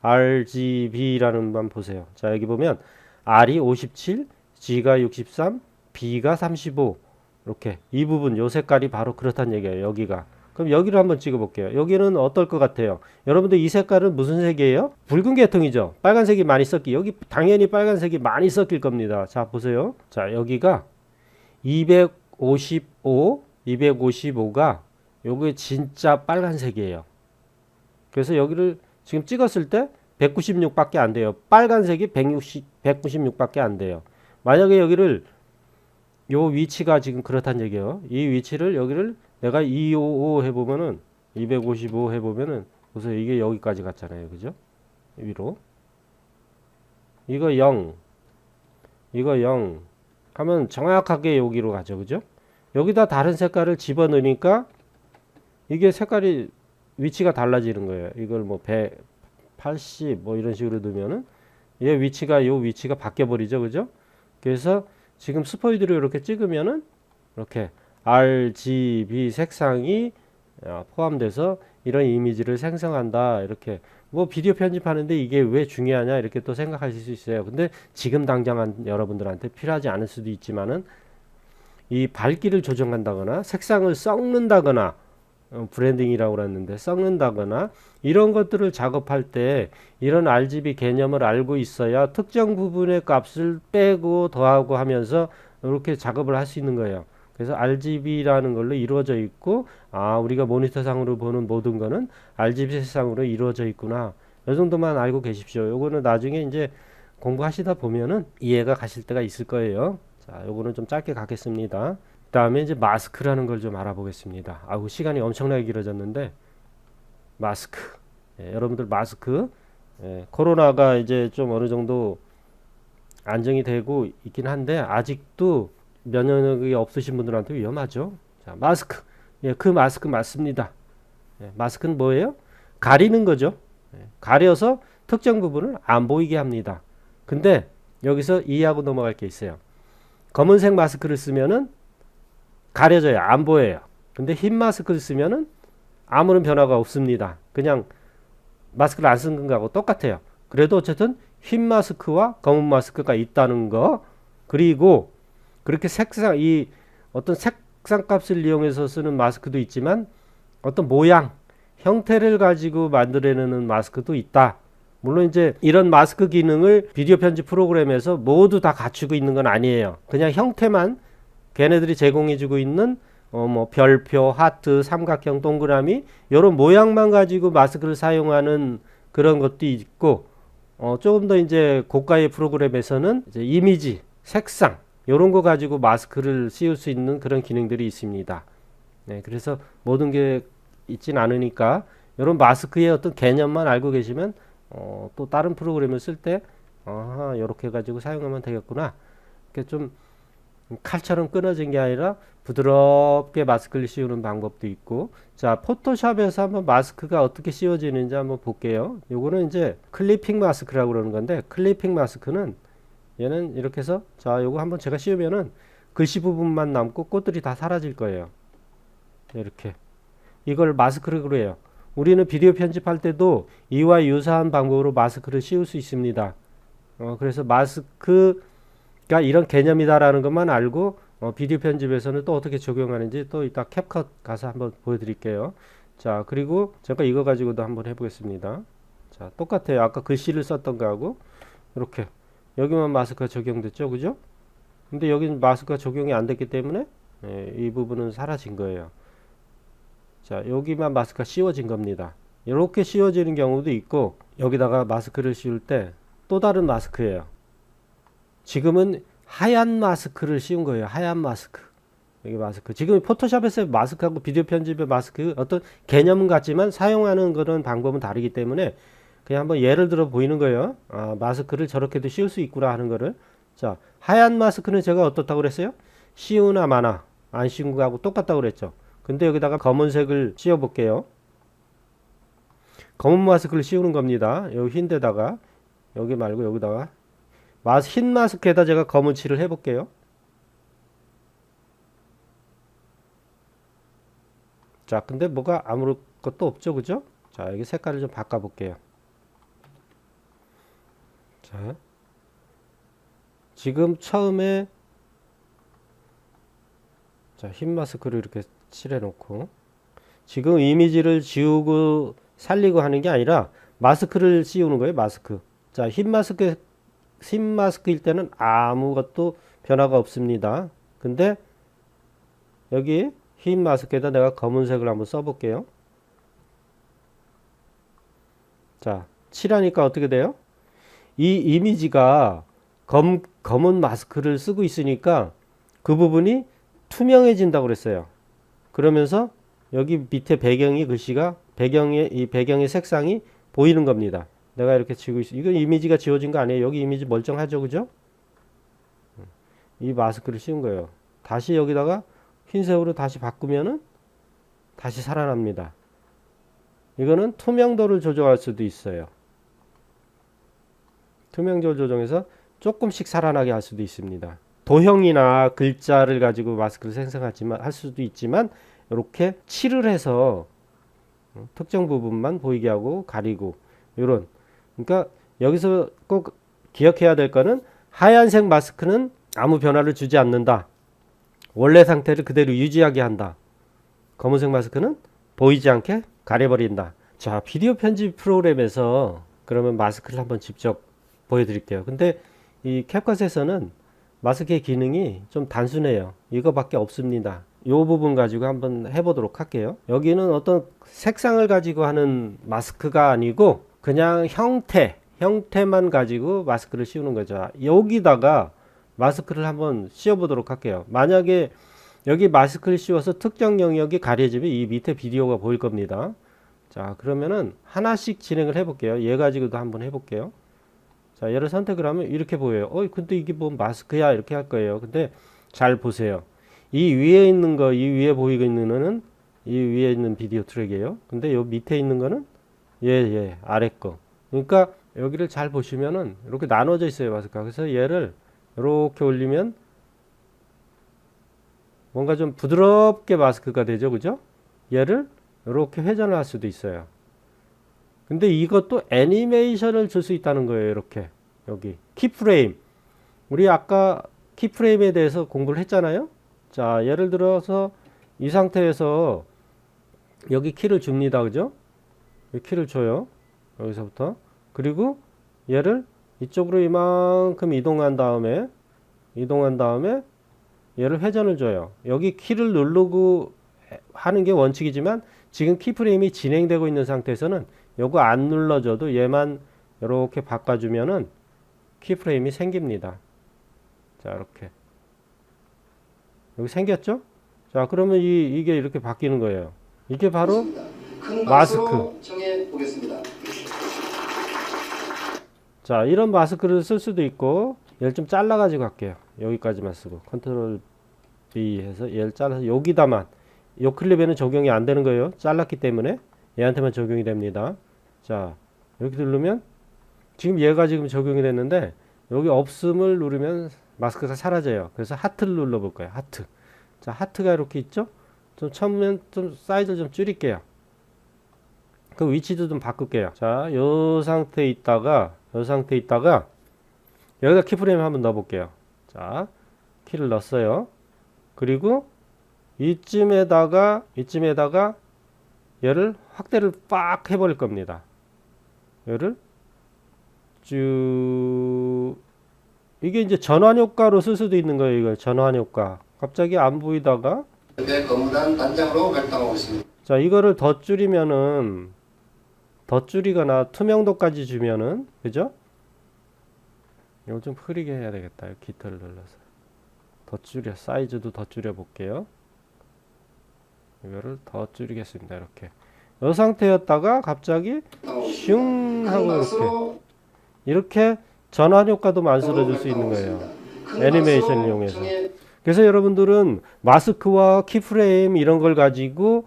B: RGB라는 만 보세요. 자, 여기 보면 R이 57, G가 63, B가 35 이렇게 이 부분 요 색깔이 바로 그렇다는 얘기예요. 여기가. 그럼 여기를 한번 찍어 볼게요. 여기는 어떨 것 같아요? 여러분들 이 색깔은 무슨 색이에요? 붉은 계통이죠. 빨간색이 많이 섞이. 여기 당연히 빨간색이 많이 섞일 겁니다. 자, 보세요. 자, 여기가 255가 요게 진짜 빨간색이에요. 그래서 여기를 지금 찍었을 때 196밖에 안 돼요. 빨간색이 196밖에 안 돼요. 만약에 여기를 요 위치가 지금 그렇다는 얘기예요. 이 위치를 여기를 내가 255 해보면은 255 해보면은 보세요. 이게 여기까지 갔잖아요. 그죠? 위로 이거 0 하면 정확하게 여기로 가죠. 그죠? 여기다 다른 색깔을 집어넣으니까 이게 색깔이 위치가 달라지는 거예요. 이걸 뭐 180 뭐 이런 식으로 넣으면은 얘 위치가 요 위치가 바뀌어 버리죠. 그죠? 그래서 지금 스포이드로 이렇게 찍으면은 이렇게 RGB 색상이 포함돼서 이런 이미지를 생성한다. 이렇게 뭐 비디오 편집하는데 이게 왜 중요하냐 이렇게 또 생각하실 수 있어요. 근데 지금 당장 여러분들한테 필요하지 않을 수도 있지만은 이 밝기를 조정한다거나 색상을 섞는다거나 브랜딩이라고 그랬는데 섞는다거나 이런 것들을 작업할 때 이런 RGB 개념을 알고 있어야 특정 부분의 값을 빼고 더하고 하면서 이렇게 작업을 할 수 있는 거예요. 그래서 RGB라는 걸로 이루어져 있고, 아, 우리가 모니터상으로 보는 모든 거는 RGB 색상으로 이루어져 있구나. 이 정도만 알고 계십시오. 요거는 나중에 이제 공부하시다 보면은 이해가 가실 때가 있을 거예요. 자, 요거는 좀 짧게 가겠습니다. 그다음에 이제 마스크라는 걸 좀 알아보겠습니다. 아우, 시간이 엄청나게 길어졌는데, 마스크. 예, 여러분들 마스크. 예, 코로나가 이제 좀 어느 정도 안정이 되고 있긴 한데 아직도 면역력이 없으신 분들한테 위험하죠. 자, 마스크. 예, 그 마스크 맞습니다. 예, 마스크는 뭐예요? 가리는 거죠. 예, 가려서 특정 부분을 안 보이게 합니다. 근데 여기서 이해하고 넘어갈 게 있어요. 검은색 마스크를 쓰면은 가려져요. 안 보여요. 근데 흰 마스크를 쓰면은 아무런 변화가 없습니다. 그냥 마스크를 안 쓰는 거하고 똑같아요. 그래도 어쨌든 흰 마스크와 검은 마스크가 있다는 거, 그리고 그렇게 색상, 이 어떤 색상 값을 이용해서 쓰는 마스크도 있지만 어떤 모양, 형태를 가지고 만들어내는 마스크도 있다. 물론 이제 이런 마스크 기능을 비디오 편집 프로그램에서 모두 다 갖추고 있는 건 아니에요. 그냥 형태만 걔네들이 제공해주고 있는 뭐 별표, 하트, 삼각형, 동그라미 이런 모양만 가지고 마스크를 사용하는 그런 것도 있고, 조금 더 이제 고가의 프로그램에서는 이제 이미지, 색상 이런 거 가지고 마스크를 씌울 수 있는 그런 기능들이 있습니다. 네, 그래서 모든 게 있진 않으니까 이런 마스크의 어떤 개념만 알고 계시면 또 다른 프로그램을 쓸 때 이렇게 가지고 사용하면 되겠구나. 이렇게 좀 칼처럼 끊어진 게 아니라 부드럽게 마스크를 씌우는 방법도 있고, 자, 포토샵에서 한번 마스크가 어떻게 씌워지는지 한번 볼게요. 요거는 이제 클리핑 마스크라고 그러는 건데, 클리핑 마스크는 얘는 이렇게 해서, 자, 요거 한번 제가 씌우면은 글씨 부분만 남고 꽃들이 다 사라질 거예요. 이렇게. 이걸 마스크라고 해요. 우리는 비디오 편집할 때도 이와 유사한 방법으로 마스크를 씌울 수 있습니다. 그래서 마스크가 이런 개념이다라는 것만 알고 비디오 편집에서는 또 어떻게 적용하는지 또 이따 캡컷 가서 한번 보여드릴게요. 자, 그리고 제가 이거 가지고도 한번 해보겠습니다. 자, 똑같아요. 아까 글씨를 썼던 거하고 이렇게 여기만 마스크가 적용됐죠, 그죠? 근데 여기는 마스크가 적용이 안 됐기 때문에 이 부분은 사라진 거예요. 자, 여기만 마스크가 씌워진 겁니다. 이렇게 씌워지는 경우도 있고, 여기다가 마스크를 씌울 때 또 다른 마스크예요. 지금은 하얀 마스크를 씌운 거예요. 하얀 마스크. 여기 마스크. 지금 포토샵에서 마스크하고 비디오 편집의 마스크 어떤 개념은 같지만 사용하는 그런 방법은 다르기 때문에 그냥 한번 예를 들어 보이는 거예요. 아, 마스크를 저렇게도 씌울 수 있구나 하는 거를. 자, 하얀 마스크는 제가 어떻다고 그랬어요? 씌우나 마나 안 씌운 거하고 똑같다고 그랬죠. 근데 여기다가 검은색을 씌워 볼게요. 검은 마스크를 씌우는 겁니다. 여기 흰데다가 여기 말고 여기다가 흰 마스크에다 제가 검은 칠을 해 볼게요. 자, 근데 뭐가 아무것도 없죠, 그죠? 자, 여기 색깔을 좀 바꿔 볼게요. 자, 지금 처음에 자, 흰 마스크를 이렇게 칠해 놓고, 지금 이미지를 지우고 살리고 하는 게 아니라 마스크를 씌우는 거예요. 마스크. 자, 흰 마스크일 때는 아무것도 변화가 없습니다. 근데 여기 흰 마스크에다 내가 검은색을 한번 써볼게요. 자, 칠하니까 어떻게 돼요? 이 이미지가 검은 마스크를 쓰고 있으니까 그 부분이 투명해진다고 그랬어요. 그러면서 여기 밑에 배경이 글씨가 이 배경의 색상이 보이는 겁니다. 내가 이렇게 지고 있어. 이거 이미지가 지워진 거 아니에요. 여기 이미지 멀쩡하죠, 그죠? 이 마스크를 씌운 거예요. 다시 여기다가 흰색으로 다시 바꾸면은 다시 살아납니다. 이거는 투명도를 조정할 수도 있어요. 투명도를 조정해서 조금씩 살아나게 할 수도 있습니다. 도형이나 글자를 가지고 마스크를 생성하지만 할 수도 있지만 이렇게 칠을 해서 특정 부분만 보이게 하고 가리고 이런. 그러니까 여기서 꼭 기억해야 될 거는 하얀색 마스크는 아무 변화를 주지 않는다. 원래 상태를 그대로 유지하게 한다. 검은색 마스크는 보이지 않게 가려버린다. 자, 비디오 편집 프로그램에서 그러면 마스크를 한번 직접 보여드릴게요. 근데 이 캡컷에서는 마스크의 기능이 좀 단순해요. 이거밖에 없습니다. 이 부분 가지고 한번 해보도록 할게요. 여기는 어떤 색상을 가지고 하는 마스크가 아니고 그냥 형태만 가지고 마스크를 씌우는 거죠. 여기다가 마스크를 한번 씌워보도록 할게요. 만약에 여기 마스크를 씌워서 특정 영역이 가려지면 이 밑에 비디오가 보일 겁니다. 자, 그러면은 하나씩 진행을 해볼게요. 얘 가지고도 한번 해볼게요. 자, 얘를 선택을 하면 이렇게 보여요. 근데 이게 뭐 마스크야? 이렇게 할 거예요. 근데 잘 보세요. 이 위에 있는 거, 이 위에 보이고 있는 거는 이 위에 있는 비디오 트랙이에요. 근데 요 밑에 있는 거는 아래 거. 그러니까 여기를 잘 보시면은 이렇게 나눠져 있어요, 마스크가. 그래서 얘를 이렇게 올리면 뭔가 좀 부드럽게 마스크가 되죠, 그죠? 얘를 이렇게 회전을 할 수도 있어요. 근데 이것도 애니메이션을 줄 수 있다는 거예요. 이렇게 여기 키프레임, 우리 아까 키프레임에 대해서 공부를 했잖아요. 자, 예를 들어서 이 상태에서 여기 키를 줍니다, 그죠? 키를 줘요, 여기서부터. 그리고 얘를 이쪽으로 이만큼 이동한 다음에 얘를 회전을 줘요. 여기 키를 누르고 하는 게 원칙이지만 지금 키프레임이 진행되고 있는 상태에서는 요거 안 눌러줘도 얘만 이렇게 바꿔주면은 키프레임이 생깁니다. 자, 이렇게 여기 생겼죠? 자, 그러면 이게 이렇게 바뀌는 거예요. 이게 바로 마스크.
C: 정해 보겠습니다.
B: 자, 이런 마스크를 쓸 수도 있고 얘를 좀 잘라 가지고 할게요. 여기까지만 쓰고 컨트롤 B 해서 얘를 잘라서 여기다만, 요 클립에는 적용이 안 되는 거예요. 잘랐기 때문에 얘한테만 적용이 됩니다. 자, 이렇게 누르면 지금 얘가 지금 적용이 됐는데 여기 없음을 누르면 마스크가 사라져요. 그래서 하트를 눌러 볼 거예요. 하트. 자, 하트가 이렇게 있죠? 좀 처음엔 좀 사이즈를 좀 줄일게요. 그 위치도 좀 바꿀게요. 자, 요 상태에 있다가 여기다 키프레임 한번 넣어 볼게요. 자, 키를 넣었어요. 그리고 이쯤에다가 얘를 확대를 빡 해버릴 겁니다. 얘를 쭉, 이게 이제 전환 효과로 쓸 수도 있는 거예요. 이거 전환 효과. 갑자기 안 보이다가
C: 거무단 단장으로 활동하고 있습니다.
B: 자, 이거를 더 줄이면은, 더 줄이거나 투명도까지 주면은, 그죠? 이거 좀 흐리게 해야 되겠다. 기타를 눌러서 더 줄여, 사이즈도 더 줄여 볼게요. 이거를 더 줄이겠습니다. 이렇게 이 상태였다가 갑자기 슝 하고 이렇게 전환 효과도 만들어 줄 수 있는 거예요. 애니메이션을 이용해서. 그래서 여러분들은 마스크와 키프레임 이런 걸 가지고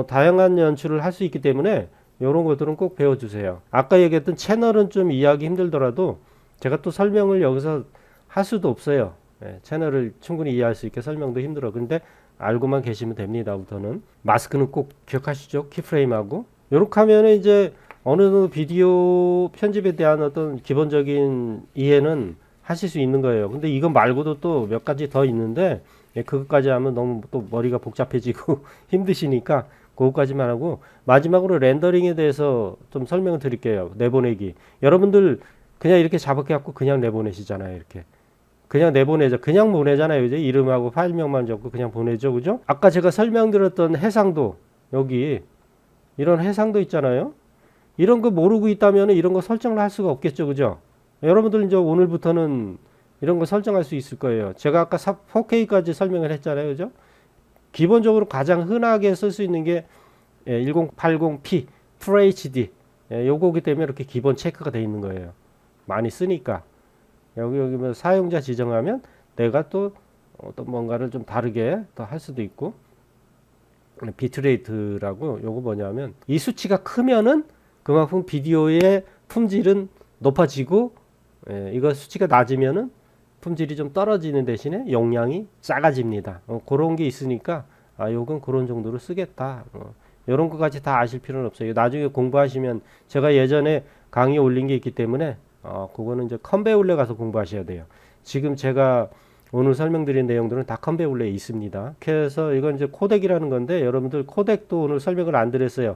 B: 다양한 연출을 할 수 있기 때문에 이런 것들은 꼭 배워주세요. 아까 얘기했던 채널은 좀 이해하기 힘들더라도 제가 또 설명을 여기서 할 수도 없어요. 채널을 충분히 이해할 수 있게 설명도 힘들어. 근데 알고만 계시면 됩니다부터는. 마스크는 꼭 기억하시죠? 키프레임하고. 요렇게 하면 이제 어느 정도 비디오 편집에 대한 어떤 기본적인 이해는 하실 수 있는 거예요. 근데 이거 말고도 또 몇 가지 더 있는데 그것까지 하면 너무 또 머리가 복잡해지고 힘드시니까 그것까지만 하고, 마지막으로 렌더링에 대해서 좀 설명을 드릴게요. 내보내기. 여러분들 그냥 이렇게 잡아갖고 그냥 내보내시잖아요. 이렇게 그냥 내보내죠. 그냥 보내잖아요. 이제 이름하고 파일명만 적고 그냥 보내죠. 그죠? 아까 제가 설명드렸던 해상도, 여기 이런 해상도 있잖아요. 이런 거 모르고 있다면 이런 거 설정을 할 수가 없겠죠. 그죠? 여러분들 이제 오늘부터는 이런 거 설정할 수 있을 거예요. 제가 아까 4K까지 설명을 했잖아요. 그죠? 기본적으로 가장 흔하게 쓸 수 있는 게 1080p FHD 요거기 때문에 이렇게 기본 체크가 되어 있는 거예요. 많이 쓰니까. 여기 뭐 사용자 지정하면 내가 또 어떤 뭔가를 좀 다르게 더 할 수도 있고, 비트레이트라고 요거 뭐냐면 이 수치가 크면은 그만큼 비디오의 품질은 높아지고, 이거 수치가 낮으면은 품질이 좀 떨어지는 대신에 용량이 작아집니다. 그런 게 있으니까 요건 그런 정도로 쓰겠다. 이런 것까지 다 아실 필요는 없어요. 나중에 공부하시면 제가 예전에 강의 올린 게 있기 때문에 그거는 이제 컨베울레 가서 공부하셔야 돼요. 지금 제가 오늘 설명드린 내용들은 다 컨베울레에 있습니다. 그래서 이건 이제 코덱이라는 건데 여러분들 코덱도 오늘 설명을 안 드렸어요.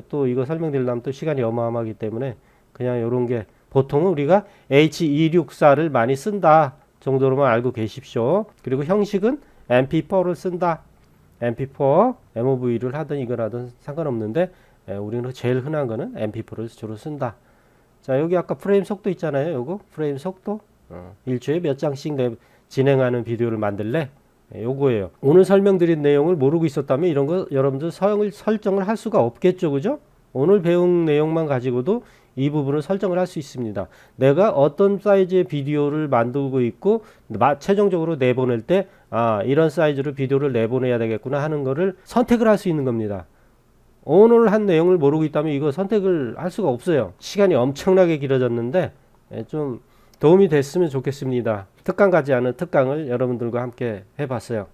B: 또 이거 설명드리려면 또 시간이 어마어마하기 때문에 그냥 이런 게 보통은 우리가 H264를 많이 쓴다. 정도로만 알고 계십시오. 그리고 형식은 MP4를 쓴다. MP4, MOV를 하든 이걸 하든 상관없는데 우리는 제일 흔한 거는 MP4를 주로 쓴다. 자, 여기 아까 프레임 속도 있잖아요. 요거 프레임 속도 1초에 몇 장씩 진행하는 비디오를 만들래? 요거예요. 오늘 설명드린 내용을 모르고 있었다면 이런 거 여러분들 설정을 할 수가 없겠죠. 그죠? 오늘 배운 내용만 가지고도 이 부분을 설정을 할 수 있습니다. 내가 어떤 사이즈의 비디오를 만들고 있고 최종적으로 내보낼 때 이런 사이즈로 비디오를 내보내야 되겠구나 하는 거를 선택을 할 수 있는 겁니다. 오늘 한 내용을 모르고 있다면 이거 선택을 할 수가 없어요. 시간이 엄청나게 길어졌는데 좀 도움이 됐으면 좋겠습니다. 특강 가지 않은 특강을 여러분들과 함께 해봤어요.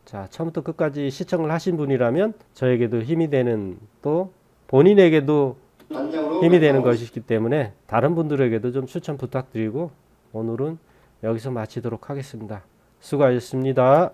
B: 자, 처음부터 끝까지 시청을 하신 분이라면 저에게도 힘이 되는, 또 본인에게도
C: 단장으로
B: 힘이 되는
C: 활동하고
B: 것이기 때문에 다른 분들에게도 좀 추천 부탁드리고 오늘은 여기서 마치도록 하겠습니다. 수고하셨습니다.